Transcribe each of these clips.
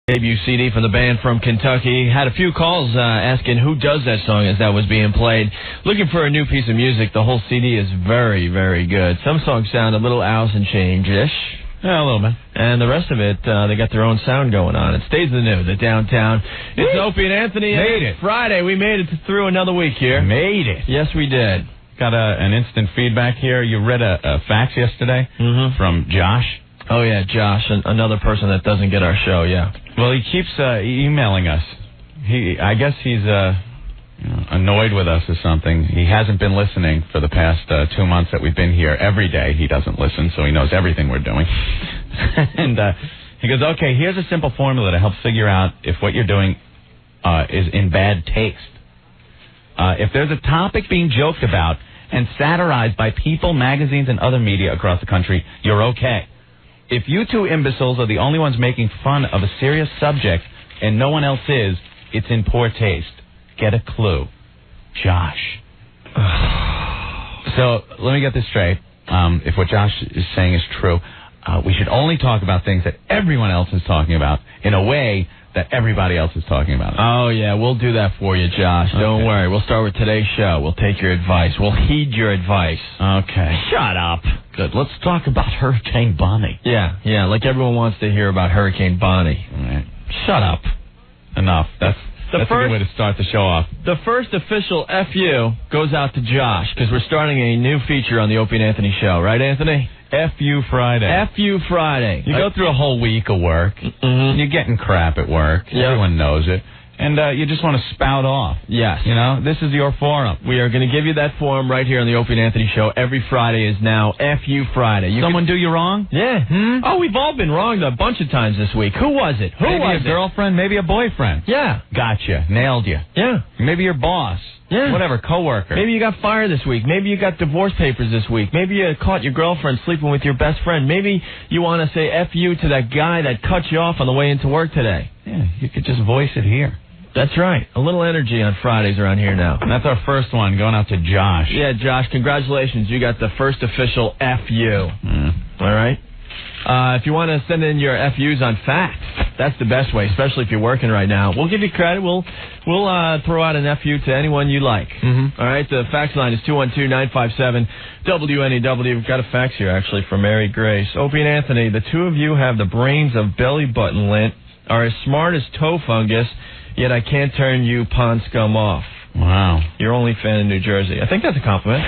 Debut CD from the band from Kentucky. Had a few calls asking who does that song as that was being played. Looking for a new piece of music. The whole CD is very, very good. Some songs sound a little Alice in Chains-ish. Yeah, a little bit. And the rest of it, they got their own sound going on. It stays the new, the downtown. It's Opie and Anthony. Made it. Friday. We made it through another week here. Made it. Yes, we did. Got an instant feedback here. You read a fax yesterday from Josh. Oh, yeah, Josh, another person that doesn't get our show, yeah. Well, he keeps emailing us. I guess he's annoyed with us or something. He hasn't been listening for the past 2 months that we've been here. Every day he doesn't listen, so he knows everything we're doing. And he goes, okay, here's a simple formula to help figure out if what you're doing is in bad taste. If there's a topic being joked about and satirized by people, magazines, and other media across the country, you're okay. If you two imbeciles are the only ones making fun of a serious subject and no one else is, it's in poor taste. Get a clue. Josh. So, let me get this straight. If what Josh is saying is true, we should only talk about things that everyone else is talking about in a way that everybody else is talking about. Oh, yeah, we'll do that for you, Josh. Okay. Don't worry. We'll start with today's show. We'll take your advice. We'll heed your advice. Okay. Shut up. Good. Let's talk about Hurricane Bonnie. Yeah, like everyone wants to hear about Hurricane Bonnie. Right. Shut up. Enough. That's a good way to start the show off. The first official FU goes out to Josh, because we're starting a new feature on the Opie and Anthony show. Right, Anthony? FU Friday. FU Friday. You go through a whole week of work. You're getting crap at work. Yep. Everyone knows it. And you just want to spout off. Yes. You know, this is your forum. We are going to give you that forum right here on the Opie and Anthony show. Every Friday is now FU Friday. Someone do you wrong? Yeah. Oh, we've all been wronged a bunch of times this week. Who was it? Maybe a girlfriend, maybe a boyfriend. Yeah. Gotcha. Nailed you. Yeah. Maybe your boss. Yeah. Whatever, coworker. Maybe you got fired this week. Maybe you got divorce papers this week. Maybe you caught your girlfriend sleeping with your best friend. Maybe you want to say FU to that guy that cut you off on the way into work today. Yeah, you could just voice it here. That's right. A little energy on Fridays around here now. And that's our first one, going out to Josh. Yeah, Josh, congratulations. You got the first official FU. All right? If you want to send in your FUs on fax, that's the best way, especially if you're working right now. We'll give you credit. We'll throw out an FU to anyone you like. All right? The fax line is 212-957-WNEW. We've got a fax here, actually, from Mary Grace. Opie and Anthony, the two of you have the brains of belly button lint, are as smart as toe fungus, yet I can't turn you pond scum off. Wow. Your only fan in New Jersey. I think that's a compliment.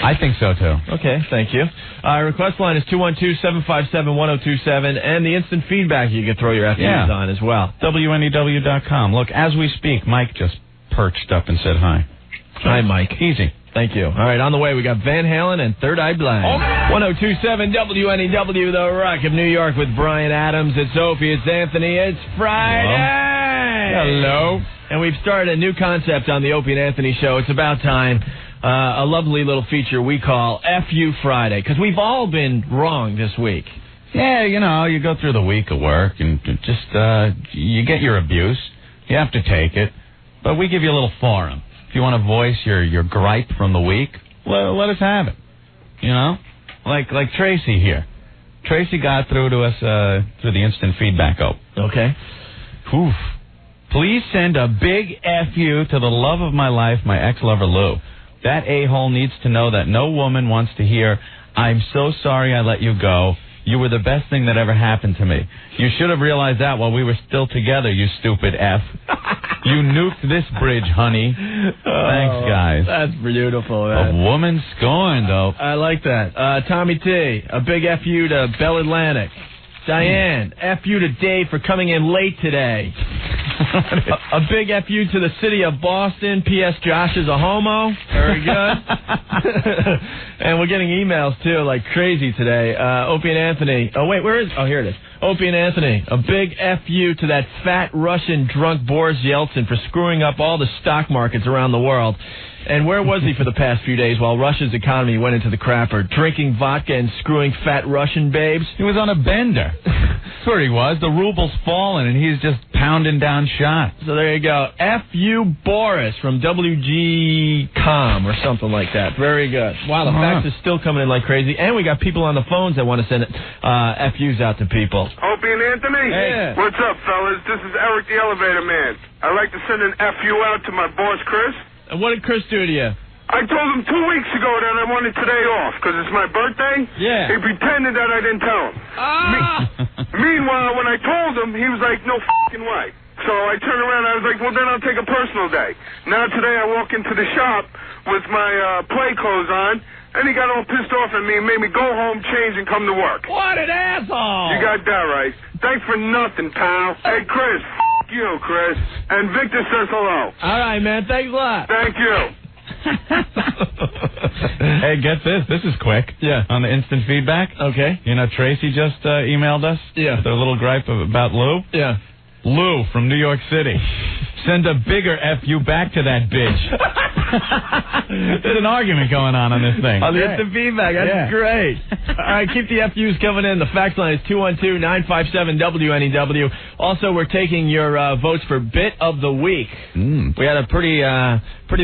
I think so, too. Okay, thank you. Request line is 212-757-1027, and the instant feedback you can throw your FUs on as well. WNEW.com. Look, as we speak, Mike just perched up and said hi. Hi, Mike. Easy. Thank you. All right, on the way, we got Van Halen and Third Eye Blind. 1027 WNEW, the Rock of New York with Brian Adams. It's Opie, it's Anthony, it's Friday. Hello. And we've started a new concept on the Opie and Anthony show. It's about time. A lovely little feature we call FU Friday, because we've all been wrong this week. Yeah, you know, you go through the week of work and just, you get your abuse. You have to take it. But we give you a little forum. If you want to voice your gripe from the week, let us have it. You know? Like Tracy here. Tracy got through to us through the instant feedback. Okay. Oof. Please send a big FU to the love of my life, my ex-lover Lou. That a-hole needs to know that no woman wants to hear, I'm so sorry I let you go. You were the best thing that ever happened to me. You should have realized that while we were still together, you stupid F. You nuked this bridge, honey. Thanks, guys. That's beautiful, man. A woman scorned, though. I like that. Tommy T, a big FU to Bell Atlantic. Diane, FU to Dave for coming in late today. A big FU to the city of Boston. P.S. Josh is a homo. Very good. And we're getting emails, too, like crazy today. Opie and Anthony. Oh, wait, where is... Oh, here it is. Opie and Anthony. A big FU to that fat Russian drunk Boris Yeltsin for screwing up all the stock markets around the world. And where was he for the past few days while Russia's economy went into the crapper? Drinking vodka and screwing fat Russian babes? He was on a bender. That's where he was. The ruble's falling, and he's just pounding down shots. So there you go. F.U. Boris from WG.com or something like that. Very good. Wow, the fax is still coming in like crazy. And we got people on the phones that want to send F.U.s out to people. Opie and Anthony? Hey. What's up, fellas? This is Eric the Elevator Man. I'd like to send an F.U. out to my boss, Chris. And what did Chris do to you? I told him 2 weeks ago that I wanted today off because it's my birthday. Yeah. He pretended that I didn't tell him. Meanwhile, when I told him, he was like, no f***ing way. So I turned around and I was like, well, then I'll take a personal day. Now today I walk into the shop with my play clothes on, and he got all pissed off at me and made me go home, change, and come to work. What an asshole! You got that right. Thanks for nothing, pal. Hey, Chris. F*** you, Chris. And Victor says hello. All right, man. Thanks a lot. Thank you. Hey, get this. This is quick. Yeah. On the instant feedback. Okay. You know, Tracy just emailed us. Yeah. With her little gripe about Lou. Yeah. Lou from New York City. Send a bigger F.U. back to that bitch. There's an argument going on this thing. On the instant feedback. That's great. All right, keep the F.U.s coming in. The fax line is 212-957-WNEW. Also, we're taking your votes for Bit of the Week. We had a pretty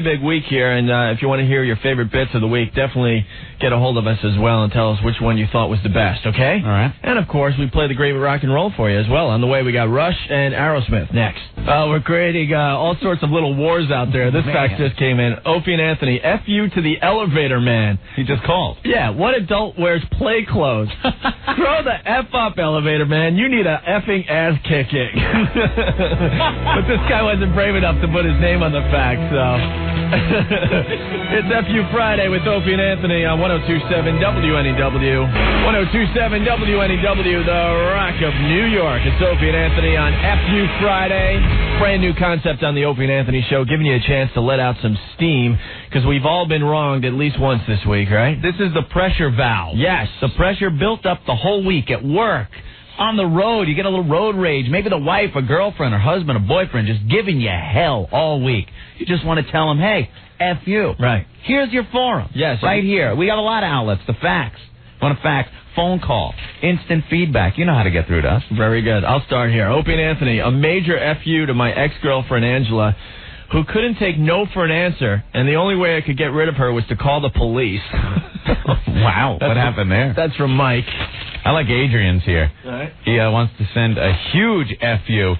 big week here, and if you want to hear your favorite bits of the week, definitely get a hold of us as well and tell us which one you thought was the best, okay? All right. And, of course, we play the great rock and roll for you as well. On the way, we got Rush and Aerosmith next. We're creating all sorts of little wars out there. This fax just came in. Opie and Anthony, F.U. to the Elevator Man. He just called. Yeah, what adult wears play clothes? Throw the F up, Elevator Man. You need a effing ass kicking. But this guy wasn't brave enough to put his name on the fax, so... It's F.U. Friday with Opie and Anthony on 102.7 WNEW. 102.7 WNEW, the Rock of New York. It's Opie and Anthony on F.U. Friday. Brand new concept on the Opie and Anthony show, giving you a chance to let out some steam, because we've all been wronged at least once this week, right? This is the pressure valve. Yes. The pressure built up the whole week at work. On the road, you get a little road rage. Maybe the wife, or girlfriend, or husband, or boyfriend just giving you hell all week. You just want to tell them, hey, F you. Right. Here's your forum. Yes. Right here. We got a lot of outlets. The fax. Want to fax? Phone call. Instant feedback. You know how to get through to us. Very good. I'll start here. Opie and Anthony, a major F.U. to my ex-girlfriend, Angela, who couldn't take no for an answer, and the only way I could get rid of her was to call the police. Wow. What happened there? That's from Mike. I like Adrian's here. All right. He wants to send a huge F.U.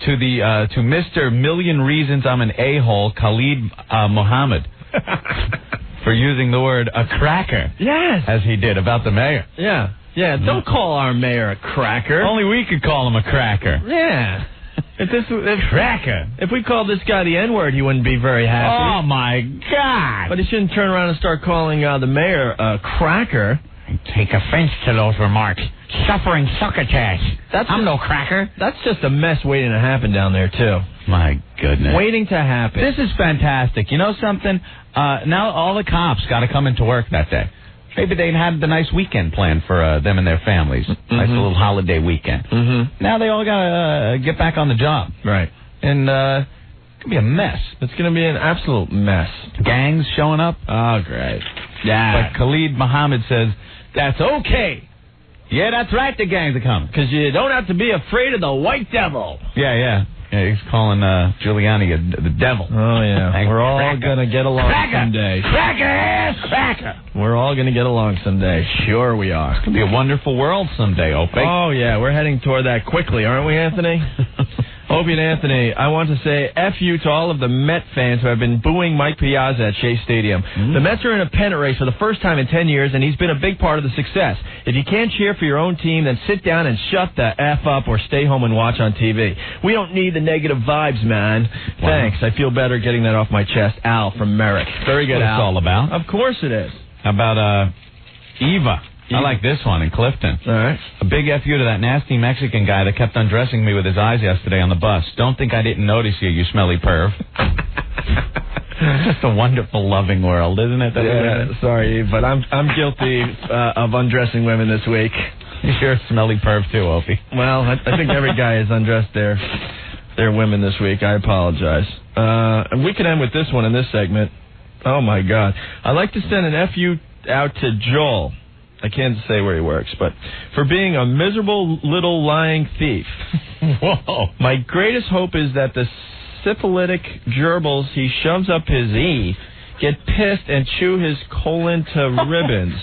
to Mr. Million Reasons I'm an A-hole, Khalid Mohammed, for using the word a cracker. Yes. As he did about the mayor. Yeah. Yeah, don't call our mayor a cracker. Only we could call him a cracker. Yeah. Cracker. If we called this guy the N-word, he wouldn't be very happy. Oh, my God. But he shouldn't turn around and start calling the mayor a cracker. I take offense to those remarks. Suffering succotash. I'm no cracker. That's just a mess waiting to happen down there, too. My goodness. Waiting to happen. This is fantastic. You know something? Now all the cops got to come into work that day. Maybe they'd had the nice weekend planned for them and their families. Mm-hmm. Nice little holiday weekend. Mm-hmm. Now they all got to get back on the job. Right. And it's going to be a mess. It's going to be an absolute mess. Gangs showing up. Oh, great. Yeah. But Khalid Mohammed says, that's okay. Yeah, that's right, the gangs are coming. Because you don't have to be afraid of the white devil. Yeah, he's calling Giuliani the devil. Oh, yeah. We're all going to get along someday. Cracker! We're all going to get along someday. Sure we are. It's going to be a wonderful world someday, Opie. Oh, yeah. We're heading toward that quickly, aren't we, Anthony? Opie and Anthony, I want to say F you to all of the Met fans who have been booing Mike Piazza at Shea Stadium. The Mets are in a pennant race for the first time in 10 years, and he's been a big part of the success. If you can't cheer for your own team, then sit down and shut the F up or stay home and watch on TV. We don't need the negative vibes, man. Wow. Thanks. I feel better getting that off my chest. Al from Merrick. Very good, Al. What it's all about. Of course it is. How about Eva? I like this one in Clifton. All right. A big F.U. to that nasty Mexican guy that kept undressing me with his eyes yesterday on the bus. Don't think I didn't notice you, you smelly perv. Just a wonderful, loving world, isn't it? Yeah, sorry, but I'm guilty of undressing women this week. You're a smelly perv too, Opie. Well, I think every guy has undressed their women this week. I apologize. And we can end with this one in this segment. Oh, my God. I'd like to send an F.U. out to Joel. I can't say where he works, but for being a miserable little lying thief. Whoa. My greatest hope is that the syphilitic gerbils he shoves up his get pissed and chew his colon to ribbons.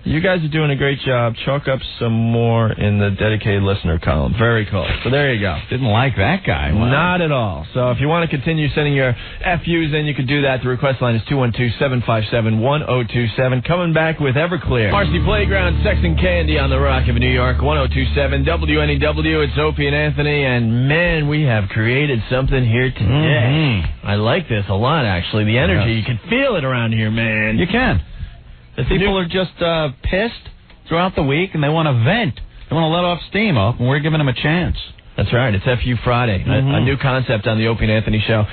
You guys are doing a great job. Chalk up some more in the dedicated listener column. Very cool. So there you go. Didn't like that guy. Wow. Not at all. So if you want to continue sending your FUs in, you can do that. The request line is 212-757-1027. Coming back with Everclear. Marcy Playground, Sex and Candy on the Rock of New York, 1027 WNEW. It's Opie and Anthony, and man, we have created something here today. Mm-hmm. I like this a lot, actually. The energy, you can feel it around here, man. You can. The people are just pissed throughout the week, and they want to vent. They want to let off steam up, and we're giving them a chance. That's right. It's FU Friday, a new concept on the Opie and Anthony show.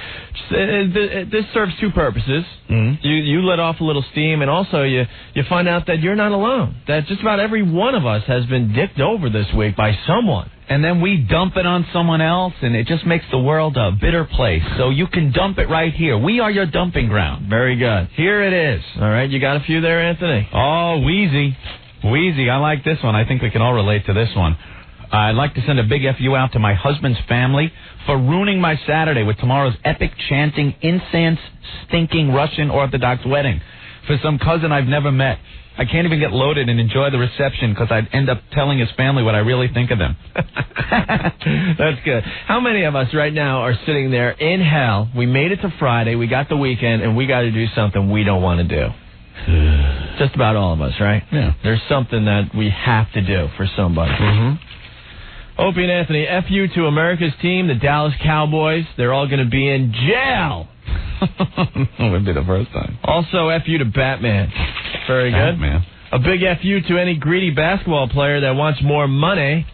This serves two purposes. Mm-hmm. You let off a little steam, and also you find out that you're not alone, that just about every one of us has been dicked over this week by someone. And then we dump it on someone else, and it just makes the world a bitter place. So you can dump it right here. We are your dumping ground. Very good. Here it is. All right, you got a few there, Anthony? Oh, Wheezy. Wheezy, I like this one. I think we can all relate to this one. I'd like to send a big FU out to my husband's family for ruining my Saturday with tomorrow's epic chanting, incense-stinking Russian Orthodox wedding for some cousin I've never met. I can't even get loaded and enjoy the reception because I'd end up telling his family what I really think of them. That's good. How many of us right now are sitting there in hell? We made it to Friday, we got the weekend, and we got to do something we don't want to do. Just about all of us, right? Yeah. There's something that we have to do for somebody. Mm-hmm. Opie and Anthony, FU to America's team, the Dallas Cowboys. They're all going to be in jail. That would be the first time. Also, FU to Batman. Very good. Batman. A big FU to any greedy basketball player that wants more money.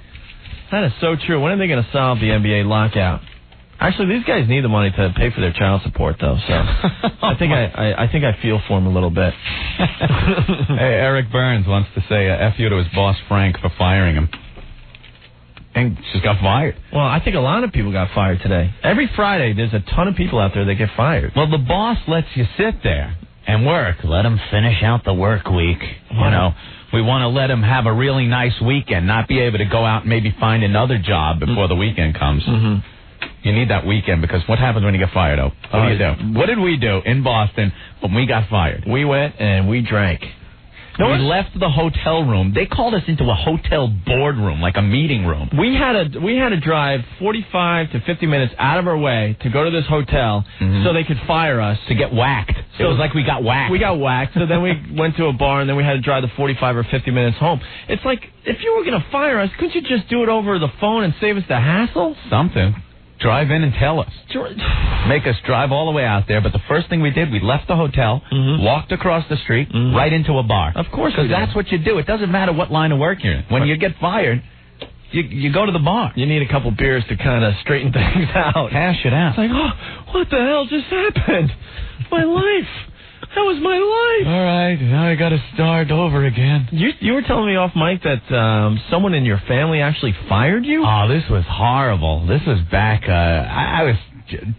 That is so true. When are they going to solve the NBA lockout? Actually, these guys need the money to pay for their child support, though. So I think I feel for them a little bit. Hey, Eric Burns wants to say FU to his boss Frank for firing him. And just got fired. Well, I think a lot of people got fired today. Every Friday, there's a ton of people out there that get fired. Well, the boss lets you sit there and work. Let them finish out the work week. You know, we want to let them have a really nice weekend, not be able to go out and maybe find another job before the weekend comes. Mm-hmm. You need that weekend because what happens when you get fired, What do you do? What did we do in Boston when we got fired? We went and we drank. No, we left the hotel room. They called us into a hotel boardroom, like a meeting room. We had to drive 45 to 50 minutes out of our way to go to this hotel so they could fire us. To get whacked. So it was like we got whacked. We got whacked, so then we went to a bar, and then we had to drive the 45 or 50 minutes home. It's like, if you were going to fire us, couldn't you just do it over the phone and save us the hassle? Something. Drive in and tell us. Make us drive all the way out there. But the first thing we did, we left the hotel, walked across the street, right into a bar. Of course, because that's what you do. It doesn't matter what line of work you're in. When you get fired, you go to the bar. You need a couple beers to kind of straighten things out. Hash it out. It's like, oh, what the hell just happened? My life. That was my life. All right, now I got to start over again. You were telling me off mic that someone in your family actually fired you? Oh, this was horrible. This was back, I was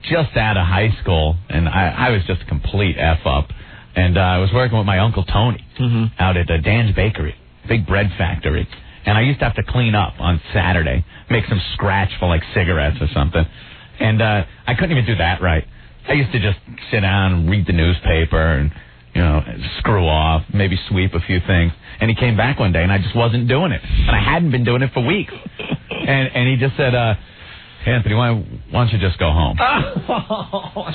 just out of high school, and I was just a complete F-up. And I was working with my Uncle Tony out at Dan's Bakery, big bread factory. And I used to have to clean up on Saturday, make some scratch for like cigarettes or something. And I couldn't even do that right. I used to just sit down and read the newspaper and, you know, screw off, maybe sweep a few things. And he came back one day, and I just wasn't doing it. And I hadn't been doing it for weeks. And he just said, Anthony, why don't you just go home?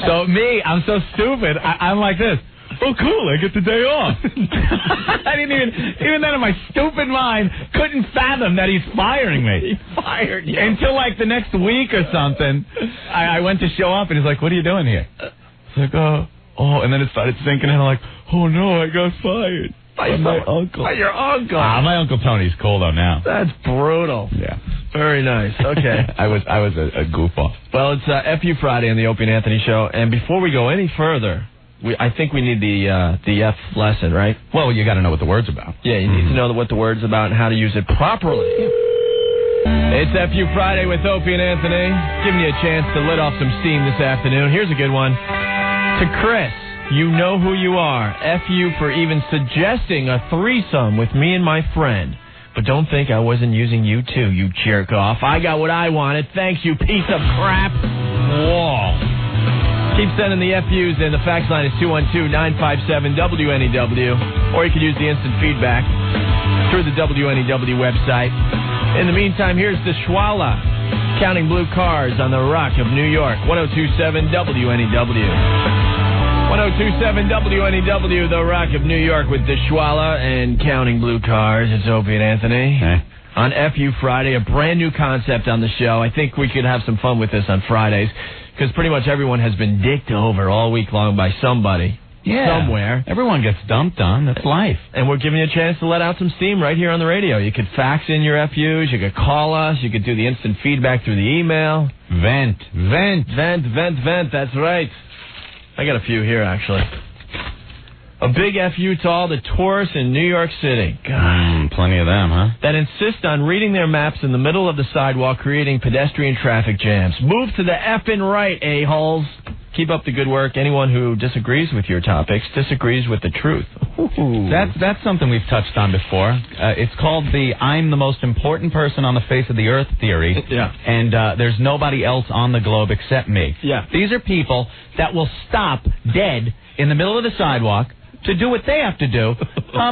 So me, I'm so stupid. I'm like this. Oh, cool, I get the day off. I didn't even then in my stupid mind, couldn't fathom that he's firing me. He fired you. Until like the next week or something, I went to show up, and he's like, what are you doing here? It's like, oh, and then it started sinking in. I'm like, oh no, I got fired. By my uncle. By your uncle. My Uncle Tony's cool though now. That's brutal. Yeah. Very nice. Okay. I was a goof off. Well, it's FU Friday on the Opie and Anthony show, and before we go any further, I think we need the F lesson, right? Well, you got to know what the word's about. Yeah, you need to know what the word's about and how to use it properly. It's FU Friday with Opie and Anthony, giving you a chance to let off some steam this afternoon. Here's a good one. To Chris, You know who you are. F you for even suggesting a threesome with me and my friend. But don't think I wasn't using you too, you jerk off. I got what I wanted. Thanks, you piece of crap. Whoa. Keep sending the FUs in. The fax line is 212-957-WNEW. Or you can use the instant feedback through the WNEW website. In the meantime, here's the Schwala. Counting blue cars on the Rock of New York. 102.7 WNEW. 102.7 WNEW, the Rock of New York with Dishwalla and Counting Blue Cars. It's Opie and Anthony. Hey. On FU Friday, a brand new concept on the show. I think we could have some fun with this on Fridays because pretty much everyone has been dicked over all week long by somebody. Yeah. Somewhere. Everyone gets dumped on. That's life. And we're giving you a chance to let out some steam right here on the radio. You could fax in your FUs. You could call us. You could do the instant feedback through the email. Vent. That's right. I got a few here, actually. A big FU to all the tourists in New York City. God. Plenty of them, huh? That insist on reading their maps in the middle of the sidewalk, creating pedestrian traffic jams. Move to the effing right, a-holes. Keep up the good work. Anyone who disagrees with your topics disagrees with the truth. That's something we've touched on before. It's called the I'm the most important person on the face of the earth theory. Yeah. And there's nobody else on the globe except me. Yeah. These are people that will stop dead in the middle of the sidewalk to do what they have to do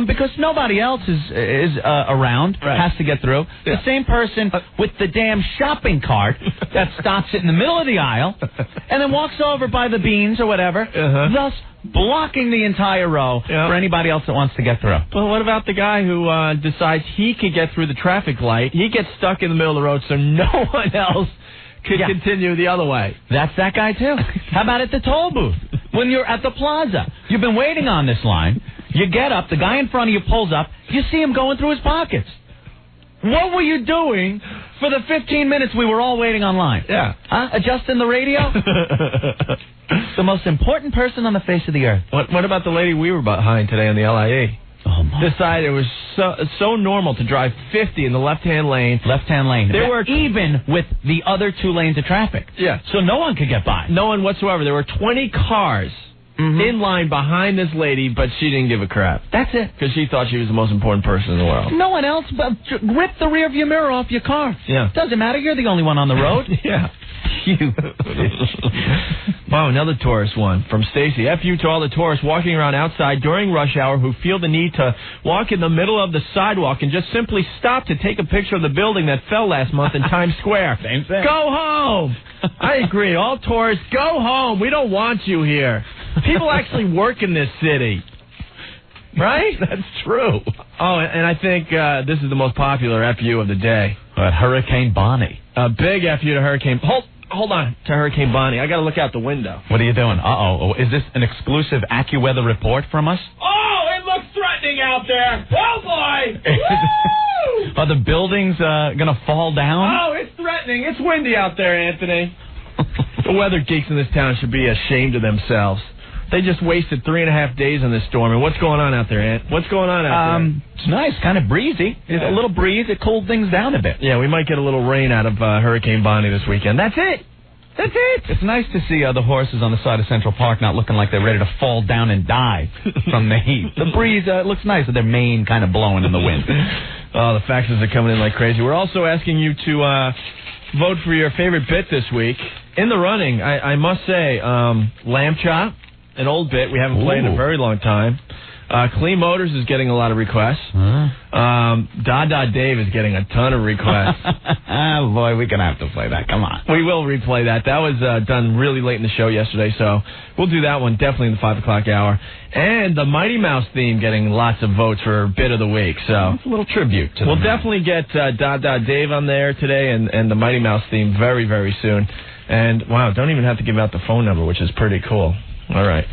because nobody else is around, right. has to get through. Yeah. The same person with the damn shopping cart that stops it in the middle of the aisle and then walks over by the beans or whatever, thus blocking the entire row for anybody else that wants to get through. Well, what about the guy who decides he could get through the traffic light? He gets stuck in the middle of the road so no one else could continue the other way. That's that guy, too. How about at the toll booth? When you're at the plaza, you've been waiting on this line, you get up, the guy in front of you pulls up, you see him going through his pockets. What were you doing for the 15 minutes we were all waiting online? Yeah. Huh? Adjusting the radio? The most important person on the face of the earth. What about the lady we were behind today on the LIE? Oh, my. Decided it was so normal to drive 50 in the left-hand lane. Left-hand lane. There were even with the other two lanes of traffic. Yeah. So no one could get by. No one whatsoever. There were 20 cars in line behind this lady, but she didn't give a crap. That's it. Because she thought she was the most important person in the world. No one else but rip the rearview mirror off your car. Yeah. Doesn't matter. You're the only one on the road. Yeah. You. Wow, another tourist one from Stacy. FU to all the tourists walking around outside during rush hour who feel the need to walk in the middle of the sidewalk and just simply stop to take a picture of the building that fell last month in Times Square. Same thing. Go home. I agree. All tourists, go home. We don't want you here. People actually work in this city. Right? That's true. Oh, and I think this is the most popular FU of the day. Hurricane Bonnie. A big FU to Hurricane... Hold on to Hurricane Bonnie. I got to look out the window. What are you doing? Uh-oh. Is this an exclusive AccuWeather report from us? Oh, it looks threatening out there. Oh, boy. Woo! Are the buildings going to fall down? Oh, it's threatening. It's windy out there, Anthony. The weather geeks in this town should be ashamed of themselves. They just wasted 3.5 days on this storm. And what's going on out there, Ant? What's going on out there? It's nice, kind of breezy. It's a little breeze. It cooled things down a bit. Yeah, we might get a little rain out of Hurricane Bonnie this weekend. That's it. That's it. It's nice to see the horses on the side of Central Park not looking like they're ready to fall down and die from the heat. The breeze looks nice with their mane kind of blowing in the wind. Oh, the faxes are coming in like crazy. We're also asking you to vote for your favorite bit this week. In the running, I must say, Lamb Chop. An old bit we haven't played in a very long time. Clean Motors is getting a lot of requests. Da Dave is getting a ton of requests. Oh, boy, we're going to have to play that. Come on. We will replay that. That was done really late in the show yesterday, so we'll do that one definitely in the 5 o'clock hour. And the Mighty Mouse theme getting lots of votes for Bit of the Week. So it's a little tribute to them. We'll definitely get Da Dave on there today and the Mighty Mouse theme very, very soon. And, wow, don't even have to give out the phone number, which is pretty cool. All right.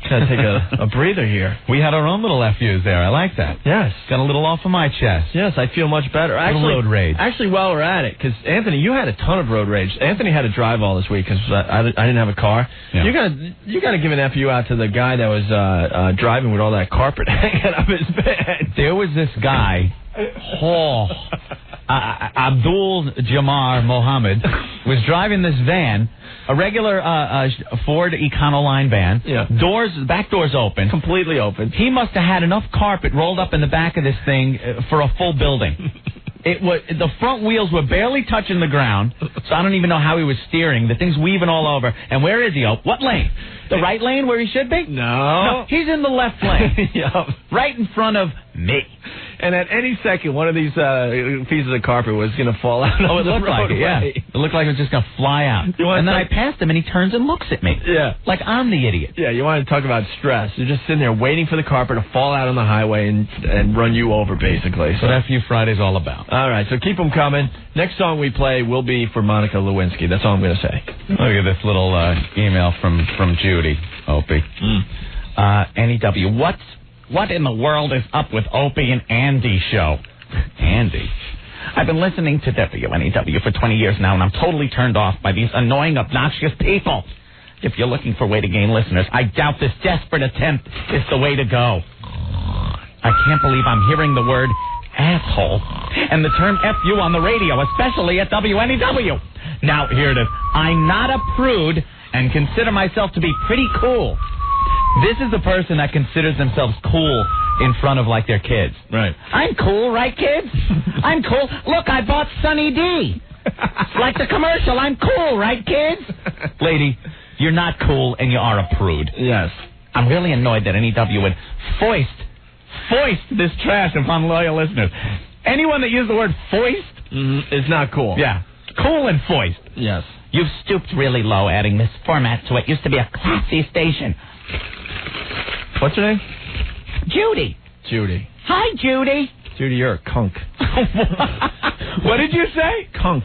Gotta take a breather here. We had our own little FUs there. I like that. Yes. Got a little off of my chest. Yes, I feel much better. Actually, road rage. Actually, while we're at it, because Anthony, you had a ton of road rage. Anthony had to drive all this week because I didn't have a car. Yeah. You gotta give an FU out to the guy that was driving with all that carpet hanging up his bed. There was this guy. Abdul Jamar Mohammed was driving this van, a regular Ford Econoline van. Yeah. Back doors open. Completely open. He must have had enough carpet rolled up in the back of this thing for a full building. The front wheels were barely touching the ground, so I don't even know how he was steering. The thing's weaving all over. And where is he? Oh, what lane? The right lane where he should be? No. He's in the left lane. Yep. Right in front of me. And at any second, one of these pieces of carpet was going to fall out. Oh, it looked like it, yeah. It looked like it was just going to fly out. And then I passed him, and he turns and looks at me. Yeah. Like I'm the idiot. Yeah, you want to talk about stress. You're just sitting there waiting for the carpet to fall out on the highway and run you over, basically. So that's what Friday's all about. All right, so keep them coming. Next song we play will be for Monica Lewinsky. That's all I'm going to say. Look at this little email from Judy, Opie. NEW, what in the world is up with Opie and Andy show? Andy? I've been listening to WNEW for 20 years now, and I'm totally turned off by these annoying, obnoxious people. If you're looking for a way to gain listeners, I doubt this desperate attempt is the way to go. I can't believe I'm hearing the word asshole and the term FU on the radio, especially at WNEW. Now, here it is. I'm not a prude and consider myself to be pretty cool. This is the person that considers themselves cool in front of, like, their kids. Right. I'm cool, right, kids? I'm cool. Look, I bought Sunny D. Like the commercial, I'm cool, right, kids? Lady, you're not cool and you are a prude. Yes. I'm really annoyed that NEW would foist this trash upon loyal listeners. Anyone that used the word foist is not cool. Yeah. Cool and foist. Yes. You've stooped really low adding this format to what used to be a classy station. What's her name? Judy. Judy. Hi, Judy. Judy, you're a cunk. What did you say? Cunk.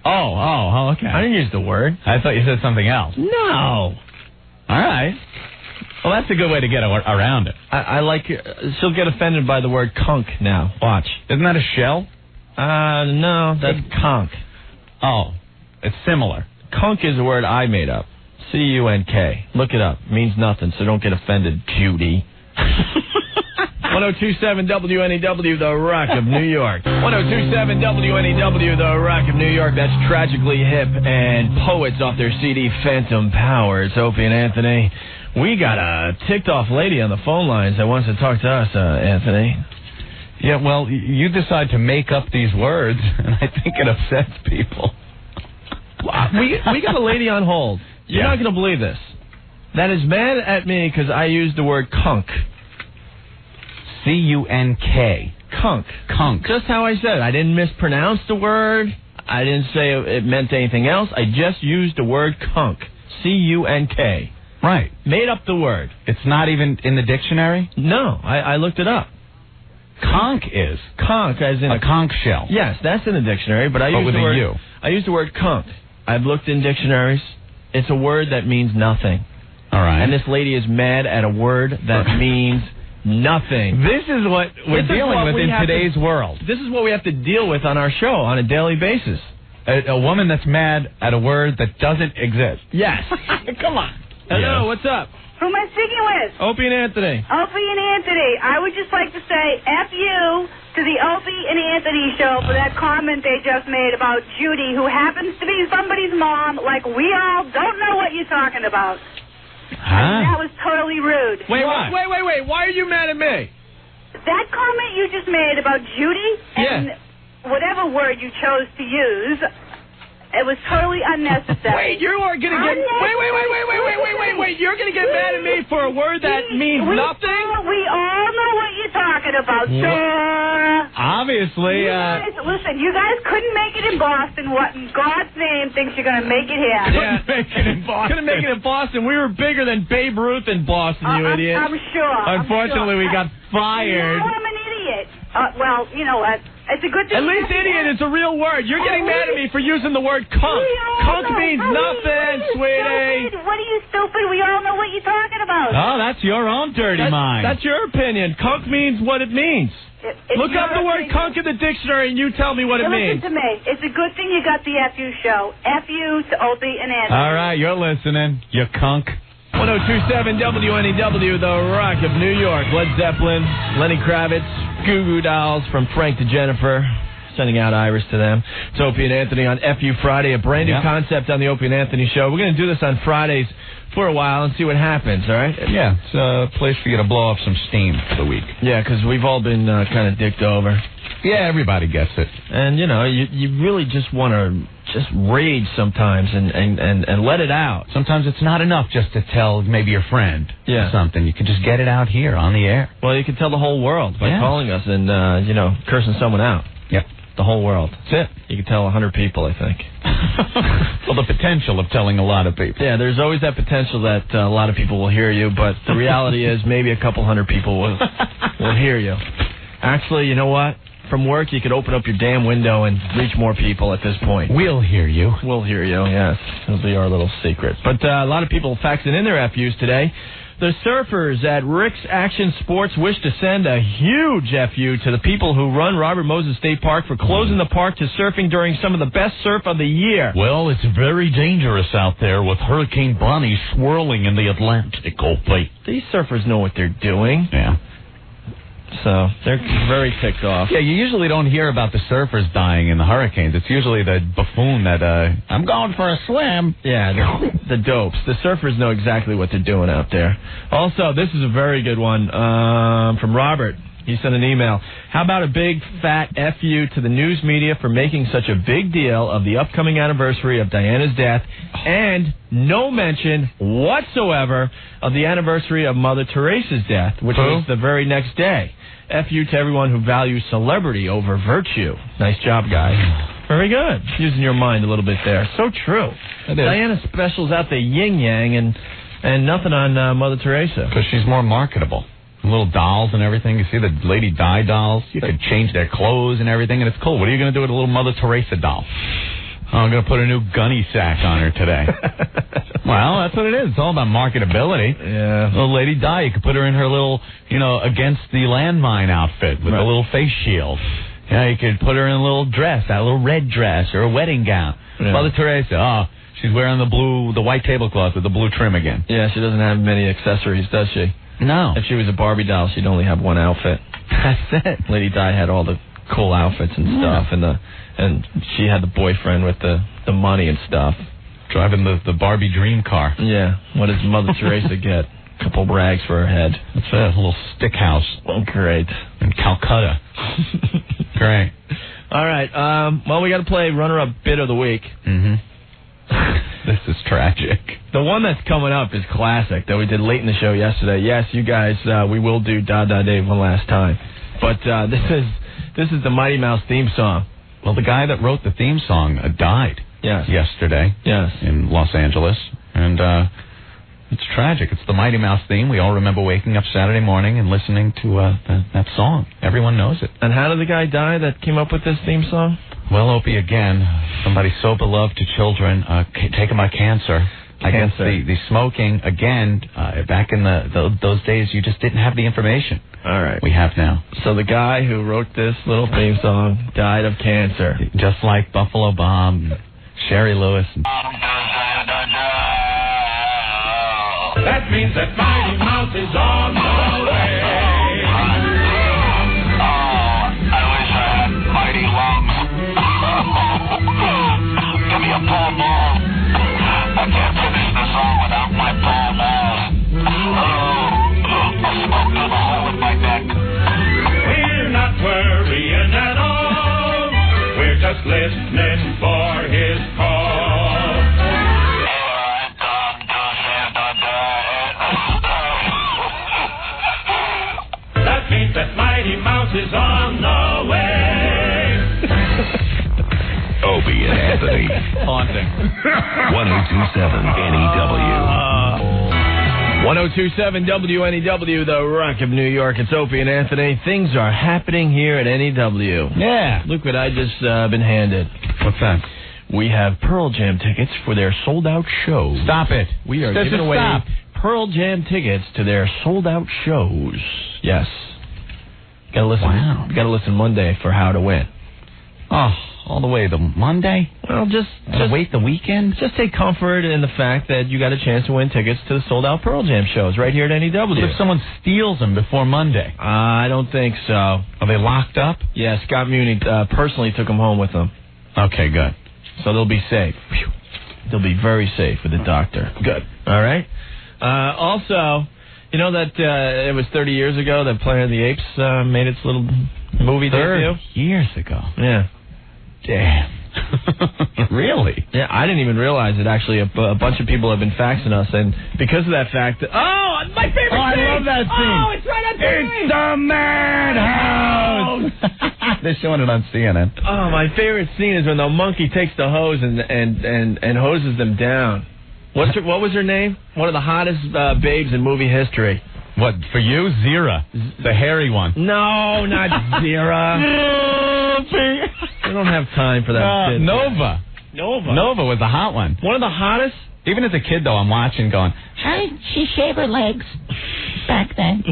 Oh, okay. I didn't use the word. I thought you said something else. No. All right. Well, that's a good way to get around it. I like she'll get offended by the word cunk now. Watch. Isn't that a shell? No, that's conk. Oh, it's similar. Cunk is a word I made up. C-U-N-K. Look it up. Means nothing, so don't get offended, Judy. 1027 WNEW, The Rock of New York. 1027 WNEW, The Rock of New York. That's Tragically Hip and Poets off their CD Phantom Power. It's Opie and Anthony. We got a ticked-off lady on the phone lines that wants to talk to us, Anthony. Yeah, well, you decide to make up these words, and I think it upsets people. We got a lady on hold. You're not going to believe this. That is mad at me because I used the word cunk. C-U-N-K. Cunk. Cunk. Just how I said it. I didn't mispronounce the word. I didn't say it meant anything else. I just used the word cunk. C-U-N-K. Right. Made up the word. It's not even in the dictionary? No, I looked it up. Conch is. Conch, as in a conch shell. Yes, that's in the dictionary, but I used the word. I used the word conch. I've looked in dictionaries. It's a word that means nothing. All right. And this lady is mad at a word that means nothing. This is what we're dealing with in today's world. This is what we have to deal with on our show on a daily basis. A woman that's mad at a word that doesn't exist. Yes. Come on. Hello, what's up? Who am I speaking with? Opie and Anthony. Opie and Anthony. I would just like to say F you to the Opie and Anthony show for that comment they just made about Judy, who happens to be somebody's mom, like we all don't know what you're talking about. Huh? That was totally rude. Wait. Why are you mad at me? That comment you just made about Judy and whatever word you chose to use, it was totally unnecessary. Wait, you are going to get... Wait. You're going to get mad at me for a word that means nothing? We all know what you're talking about, sir. Obviously, Listen, you guys couldn't make it in Boston. What in God's name thinks you're going to make it here? Yeah, couldn't make it in Boston. We were bigger than Babe Ruth in Boston, you idiot. I'm sure. Unfortunately, we got fired. You know I'm an idiot. Well, you know what? It's a good thing. At least idiot is a real word. You're getting mad at me for using the word cunk. Cunk means nothing, sweetie. What are you, stupid? We all know what you're talking about. Oh, that's your own dirty mind. That's your opinion. Cunk means what it means. Look up the word cunk in the dictionary and you tell me what it means. Listen to me. It's a good thing you got the FU show. FU to Opie and Anthony. All right, you're listening. You cunk. 1027 WNEW, The Rock of New York. Led Zeppelin, Lenny Kravitz, Goo Goo Dolls, From Frank to Jennifer. Sending out Iris to them. It's Opie and Anthony on FU Friday, a brand new concept on the Opie and Anthony show. We're going to do this on Fridays for a while and see what happens, all right? Yeah, it's a place for you to blow off some steam for the week. Yeah, because we've all been kind of dicked over. Yeah, everybody gets it. And, you know, you really just want to just rage sometimes and let it out. Sometimes it's not enough just to tell maybe your friend or something. You can just get it out here on the air. Well, you can tell the whole world by calling us and, cursing someone out. Yep. The whole world. That's it. You can tell 100 people, I think. Well, the potential of telling a lot of people. Yeah, there's always that potential that a lot of people will hear you, but the reality is maybe a couple hundred people will hear you. Actually, you know what? From work, you could open up your damn window and reach more people at this point. We'll hear you. We'll hear you, yes. It'll be our little secret. But a lot of people faxing in their FUs today. The surfers at Rick's Action Sports wish to send a huge FU to the people who run Robert Moses State Park for closing the park to surfing during some of the best surf of the year. Well, it's very dangerous out there with Hurricane Bonnie swirling in the Atlantic, Opie. These surfers know what they're doing. Yeah. So they're very ticked off. Yeah, you usually don't hear about the surfers dying in the hurricanes. It's usually the buffoon that, I'm going for a swim. Yeah, the dopes. The surfers know exactly what they're doing out there. Also, this is a very good one from Robert. He sent an email. How about a big, fat FU to the news media for making such a big deal of the upcoming anniversary of Diana's death and no mention whatsoever of the anniversary of Mother Teresa's death, which was the very next day. FU to everyone who values celebrity over virtue. Nice job, guys. Very good. Using your mind a little bit there. So true. Diana specials out the yin-yang and nothing on Mother Teresa. Because she's more marketable. Little dolls and everything. You see the Lady Di dolls? You could change their clothes and everything, and it's cool. What are you going to do with a little Mother Teresa doll? Oh, I'm going to put a new gunny sack on her today. Well, that's what it is. It's all about marketability. Yeah. Little Lady Di, you could put her in her little, against the landmine outfit with a little face shield. Yeah, you could put her in a little dress, that little red dress, or a wedding gown. Yeah. Mother Teresa, she's wearing the white tablecloth with the blue trim again. Yeah, she doesn't have many accessories, does she? No. If she was a Barbie doll, she'd only have one outfit. That's it. Lady Di had all the cool outfits and stuff, and she had the boyfriend with the money and stuff. Driving the Barbie dream car. Yeah. What does Mother Teresa get? A couple of rags for her head. That's a little stick house. Oh, great. In Calcutta. Great. All right. Well, we got to play runner-up bit of the week. Mm-hmm. This is tragic. The one that's coming up is classic that we did late in the show yesterday. Yes, you guys, we will do Da Da Dave one last time. But this is the Mighty Mouse theme song. Well, the guy that wrote the theme song died yesterday in Los Angeles. And it's tragic. It's the Mighty Mouse theme. We all remember waking up Saturday morning and listening to that song. Everyone knows it. And how did the guy die that came up with this theme song? Well, Opie, again, somebody so beloved to children, taken by cancer. I guess the smoking, again, back in those days, you just didn't have the information. All right. We have now. So the guy who wrote this little theme song died of cancer. Just like Buffalo Bob, Sherry Lewis. That means that Mighty Mouse is on the way. Give me a Paul Ball. I can't finish the song without my Paul Ball. I smoke through the hole in my neck. We're not worrying at all. We're just listening for his call. That means that Mighty Mouse is on the way. Opie and Anthony. Haunting. 1027 NEW. 1027 WNEW, the Rock of New York. It's Opie and Anthony. Things are happening here at NEW. Yeah. Look what I just been handed. What's that? We have Pearl Jam tickets for their sold-out show. Stop it. We are giving away Pearl Jam tickets to their sold-out shows. Yes. Gotta listen. Wow. Gotta listen Monday for how to win. Oh. all the way to Monday? Well, just wait the weekend? Just take comfort in the fact that you got a chance to win tickets to the sold-out Pearl Jam shows right here at NEW. What if someone steals them before Monday? I don't think so. Are they locked up? Yeah, Scott Muni personally took them home with him. Okay, good. So they'll be safe. Whew. They'll be very safe with the doctor. Good. All right? Also, you know that it was 30 years ago that Planet of the Apes made its little movie debut? 30 years ago? Yeah. Damn. Really? Yeah, I didn't even realize it. Actually, a bunch of people have been faxing us, and because of that fact... Oh, my favorite scene! I love that scene! Oh, it's right on TV! It's the Madhouse! They're showing it on CNN. Oh, my favorite scene is when the monkey takes the hose and hoses them down. What was her name? One of the hottest babes in movie history. What, for you? Zira. The hairy one. No, not Zira. We don't have time for that shit. Nova. Nova was the hot one. One of the hottest? Even as a kid, though, I'm watching going, How did she shave her legs back then?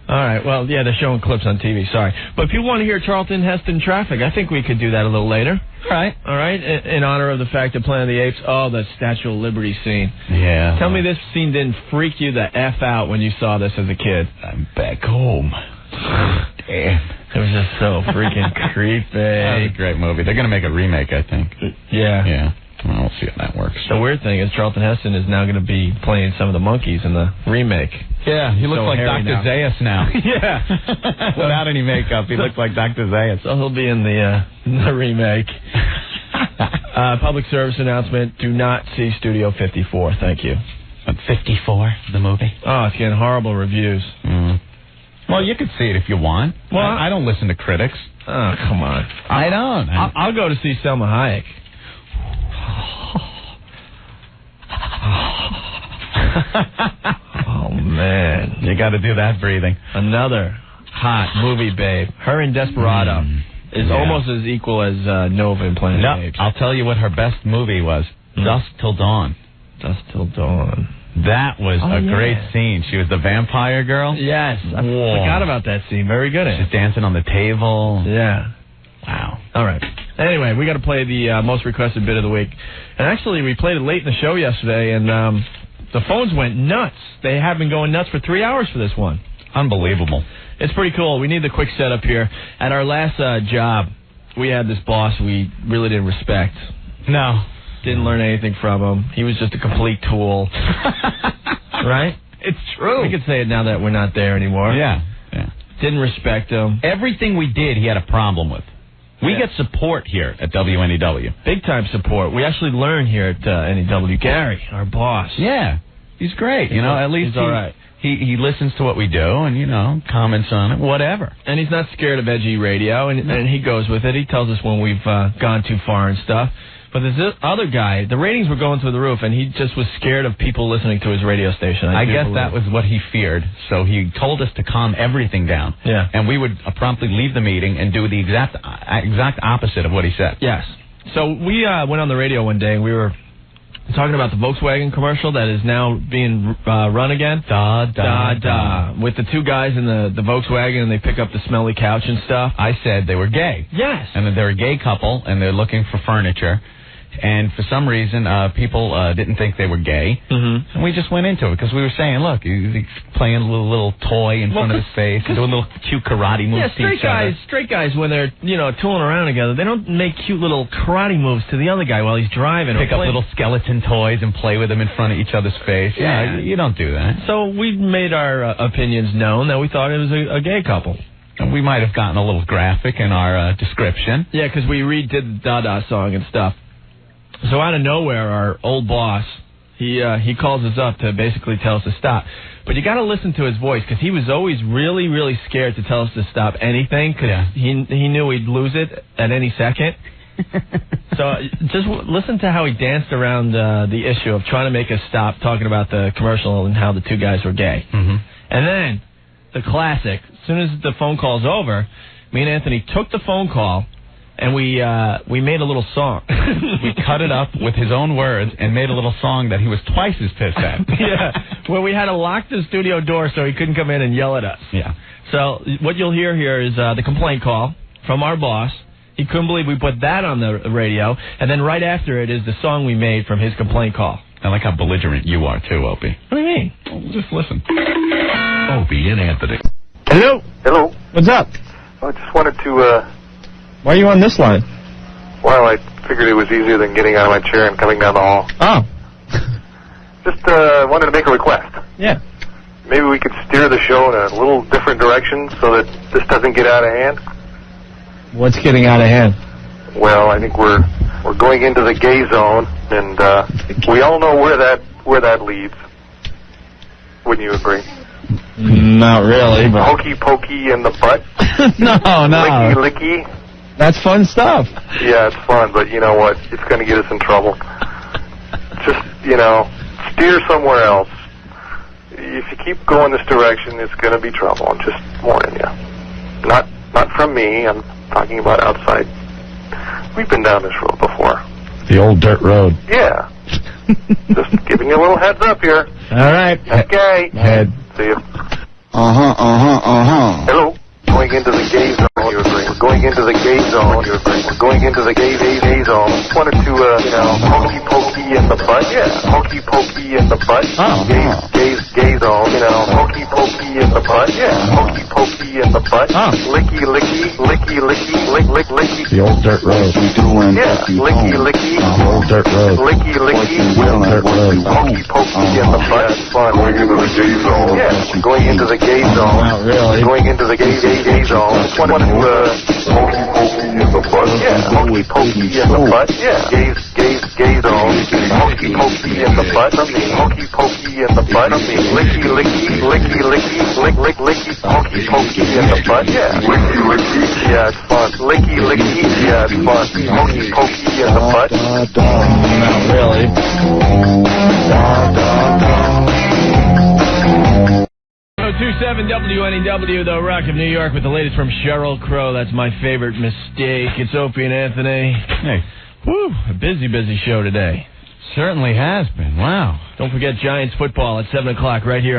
All right, well, yeah, they're showing clips on TV, sorry. But if you want to hear Charlton Heston Traffic, I think we could do that a little later. All right. All right, in honor of the fact that Planet of the Apes, the Statue of Liberty scene. Yeah. Tell me this scene didn't freak you the F out when you saw this as a kid. I'm back home. Damn. It was just so freaking creepy. That was a great movie. They're going to make a remake, I think. Yeah. Yeah. Well, we'll see how that works. The weird thing is Charlton Heston is now going to be playing some of the monkeys in the remake. Yeah, he looks like Dr. Zayas now. Yeah. Without any makeup, he looks like Dr. Zayas. So he'll be in the remake. Public service announcement, do not see Studio 54. Thank you. 54, the movie? Oh, it's getting horrible reviews. Well, you could see it if you want. Well, I don't listen to critics. Oh, come on. I don't. I'll go to see Selma Hayek. Oh, man. You got to do that breathing. Another hot movie babe. Her in Desperado is almost as equal as Nova in Planet of the Apes. I'll tell you what her best movie was. Dusk Till Dawn. Dusk Till Dawn. That was a great scene. She was the vampire girl. Yes. I forgot about that scene. Very good at it. She's dancing on the table. Yeah. Wow. All right. Anyway, we got to play the most requested bit of the week. And actually, we played it late in the show yesterday, and the phones went nuts. They have been going nuts for 3 hours for this one. Unbelievable. It's pretty cool. We need the quick setup here. At our last job, we had this boss we really didn't respect. No. Didn't learn anything from him. He was just a complete tool. Right? It's true. We could say it now that we're not there anymore. Yeah. Didn't respect him. Everything we did, he had a problem with. We get support here at WNEW. Big time support. We actually learn here at NEW. Gary, our boss. Yeah. He's great. At least he's all right. He listens to what we do and, comments on it, whatever. And he's not scared of edgy radio, and he goes with it. He tells us when we've gone too far and stuff. But there's this other guy, the ratings were going through the roof, and he just was scared of people listening to his radio station. I guess that was what he feared, so he told us to calm everything down. Yeah. And we would promptly leave the meeting and do the exact opposite of what he said. Yes. So we went on the radio one day, and we were talking about the Volkswagen commercial that is now being run again. Da, da, da. With the two guys in the Volkswagen, and they pick up the smelly couch and stuff. I said they were gay. Yes. And that they're a gay couple, and they're looking for furniture. And for some reason, people didn't think they were gay. Mm-hmm. And we just went into it because we were saying, look, he's playing a little toy in front of his face and doing little cute karate moves to each other. Straight guys, when they're, tooling around together, they don't make cute little karate moves to the other guy while he's driving. Pick up little skeleton toys and play with them in front of each other's face. Yeah, you don't do that. So we made our opinions known that we thought it was a gay couple. And we might have gotten a little graphic in our description. Yeah, because we redid the Dada song and stuff. So out of nowhere, our old boss, he calls us up to basically tell us to stop. But you got to listen to his voice because he was always really, really scared to tell us to stop anything because he knew we'd lose it at any second. So just listen to how he danced around the issue of trying to make us stop talking about the commercial and how the two guys were gay. Mm-hmm. And then the classic, as soon as the phone call's over, me and Anthony took the phone call. And we made a little song. We cut it up with his own words and made a little song that he was twice as pissed at. Yeah, where we had to lock the studio door so he couldn't come in and yell at us. Yeah. So what you'll hear here is the complaint call from our boss. He couldn't believe we put that on the radio, and then right after it is the song we made from his complaint call. I like how belligerent you are, too, Opie. What do you mean? Well, just listen. Opie and Anthony. Hello. Hello. What's up? I just wanted to, Why are you on this line? well, I figured it was easier than getting out of my chair and coming down the hall. Oh. Just wanted to make a request. Yeah. Maybe we could steer the show in a little different direction so that this doesn't get out of hand. What's getting out of hand? Well, I think we're going into the gay zone, and we all know where that leads. Wouldn't you agree? Not really, but... Hokey pokey in the butt. No. Licky licky. That's fun stuff. Yeah, it's fun, but you know what? It's going to get us in trouble. Just, steer somewhere else. If you keep going this direction, it's going to be trouble. I'm just warning you. Not from me. I'm talking about outside. We've been down this road before. The old dirt road. Yeah. Just giving you a little heads up here. All right. Okay. Head. See you. Hello. Going into the gay zone. You're agreeing. We're going into the gay zone. You're agreeing. We're going into the gay zone. Wanted to, hokey pokey in the butt. Yeah. Hokey pokey in the butt. Oh. Gay zone. Hokey pokey in the butt. Yeah. Hokey pokey in the butt. Oh. Licky licky. Licky. The old dirt road. Yeah. Licky. The old dirt road. Licky. The old dirt road. Hokey pokey in the butt. It's fun. Going into the gay zone. Yeah. Going into the gay zone. Not really. Going into the gay zone. Wanted to, hokey pokey in the butt. Yeah. Hokey pokey in the butt. Yeah. Gay zone. Hokey pokey in the butt. Hokey pokey in the butt. Licky. Hokey pokey in the butt. Yeah. Licky. Yeah, it's fun. Licky. Yeah, it's fun. Hokey pokey in the butt. Not really. 1027 WNEW, The Rock of New York, with the latest from Sheryl Crow. That's my favorite mistake. It's Opie and Anthony. Hey. Woo, a busy show today. Certainly has been. Wow. Don't forget Giants football at 7 o'clock right here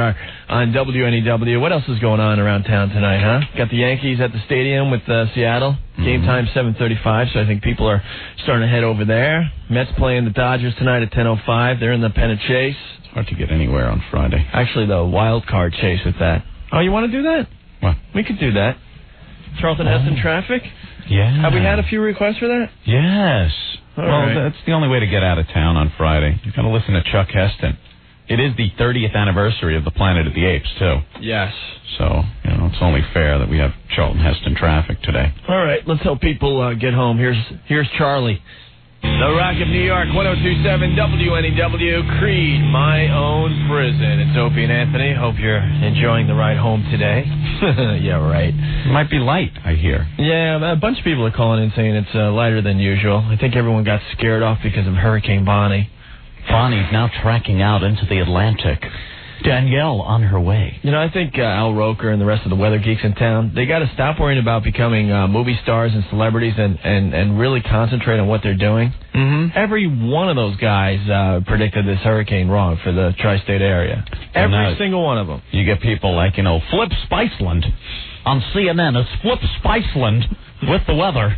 on WNEW. What else is going on around town tonight, huh? Got the Yankees at the stadium with Seattle. Game time 7:35, so I think people are starting to head over there. Mets playing the Dodgers tonight at 10:05. They're in the pennant chase. It's hard to get anywhere on Friday. Actually, the wild card chase with that. Oh, you want to do that? What? We could do that. Charlton Heston traffic? Yeah. Have we had a few requests for that? Yes. All well, right. That's the only way to get out of town on Friday. You got to listen to Chuck Heston. It is the 30th anniversary of the Planet of the Apes, too. Yes. So, it's only fair that we have Charlton Heston traffic today. All right, let's help people get home. Here's Charlie. The Rock of New York, 1027 WNEW, Creed, My Own Prison. It's Opie and Anthony. Hope you're enjoying the ride home today. Yeah, right. It might be light, I hear. Yeah, a bunch of people are calling in saying it's lighter than usual. I think everyone got scared off because of Hurricane Bonnie. Bonnie's now tracking out into the Atlantic. Danielle on her way. I think Al Roker and the rest of the weather geeks in town, they got to stop worrying about becoming movie stars and celebrities and really concentrate on what they're doing. Mm-hmm. Every one of those guys predicted this hurricane wrong for the tri-state area. Every single one of them. You get people like, Flip Spiceland on CNN. It's Flip Spiceland with the weather.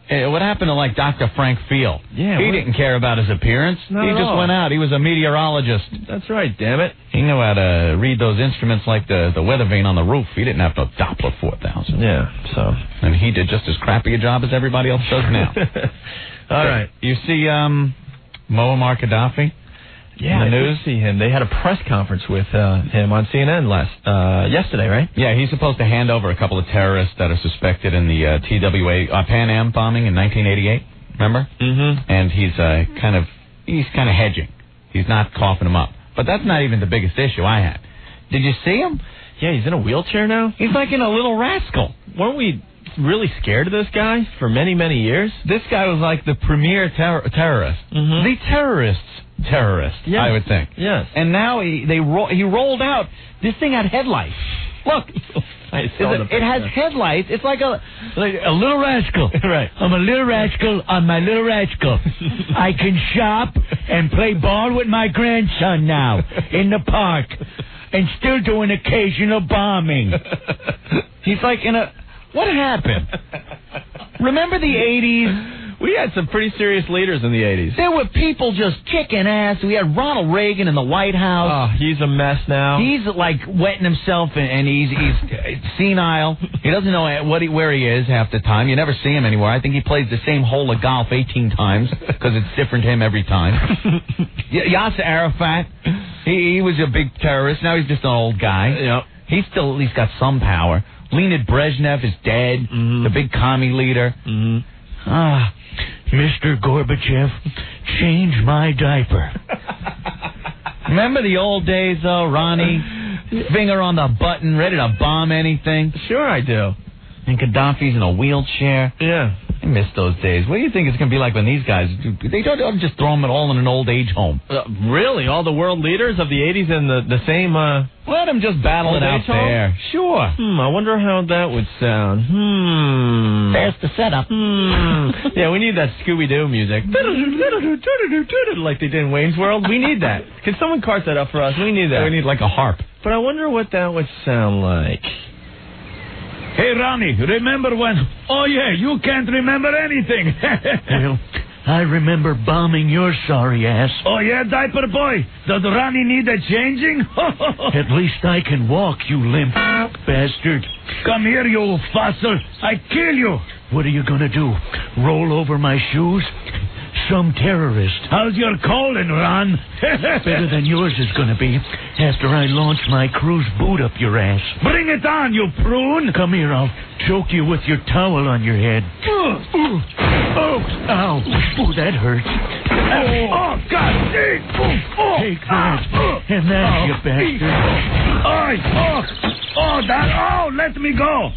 What happened to, Dr. Frank Field? Yeah, he didn't care about his appearance. He just went out. He was a meteorologist. That's right, damn it. He knew how to read those instruments like the weather vane on the roof. He didn't have no Doppler 4000. Yeah, so. And he did just as crappy a job as everybody else does now. All right. You see Muammar Gaddafi? Yeah, in the news? I did see him. They had a press conference with him on CNN yesterday, right? Yeah, he's supposed to hand over a couple of terrorists that are suspected in the TWA Pan Am bombing in 1988. Remember? Mm-hmm. And he's kind of hedging. He's not coughing them up. But that's not even the biggest issue I had. Did you see him? Yeah, he's in a wheelchair now. He's like in a little rascal. Weren't we really scared of this guy for many, many years? This guy was like the premier terrorist. Mm-hmm. The terrorist, yes. I would think. Yes. And now he rolled out. This thing had headlights. Look. It has headlights. It's like a little rascal. Right. I'm a little rascal on my little rascal. I can shop and play ball with my grandson now in the park and still do an occasional bombing. He's like in a... What happened? Remember the 80s? We had some pretty serious leaders in the 80s. There were people just kicking ass. We had Ronald Reagan in the White House. Oh, he's a mess now. He's like wetting himself, and he's senile. He doesn't know where he is half the time. You never see him anywhere. I think he plays the same hole of golf 18 times because it's different to him every time. Yasser Arafat, he was a big terrorist. Now he's just an old guy. Yep. He's still at least got some power. Leonid Brezhnev is dead, the big commie leader. Mr. Gorbachev, change my diaper. Remember the old days, though, Ronnie? Finger on the button, ready to bomb anything. Sure I do. And Gaddafi's in a wheelchair. Yeah. I miss those days. What do you think it's going to be like when these guys, they don't just throw them all in an old age home? Really? All the world leaders of the 80s in the same... Let them just battle it out there. Sure. I wonder how that would sound. There's the setup. Yeah, we need that Scooby-Doo music. Like they did in Wayne's World. We need that. Can someone cart that up for us? We need that. We need like a harp. But I wonder what that would sound like. Hey, Ronnie, remember when... Oh, yeah, you can't remember anything. Well, I remember bombing your sorry ass. Oh, yeah, diaper boy? Does Ronnie need a changing? At least I can walk, you limp bastard. Come here, you fossil. I kill you. What are you going to do? Roll over my shoes? Some terrorist. How's your colon, Ron? Better than yours is going to be after I launch my cruise boot up your ass. Bring it on, you prune. Come here, I'll choke you with your towel on your head. Oh, ow. Oh, that hurts. Oh, God. Take that. And that, you bastard. Oh, that. Oh, let me go.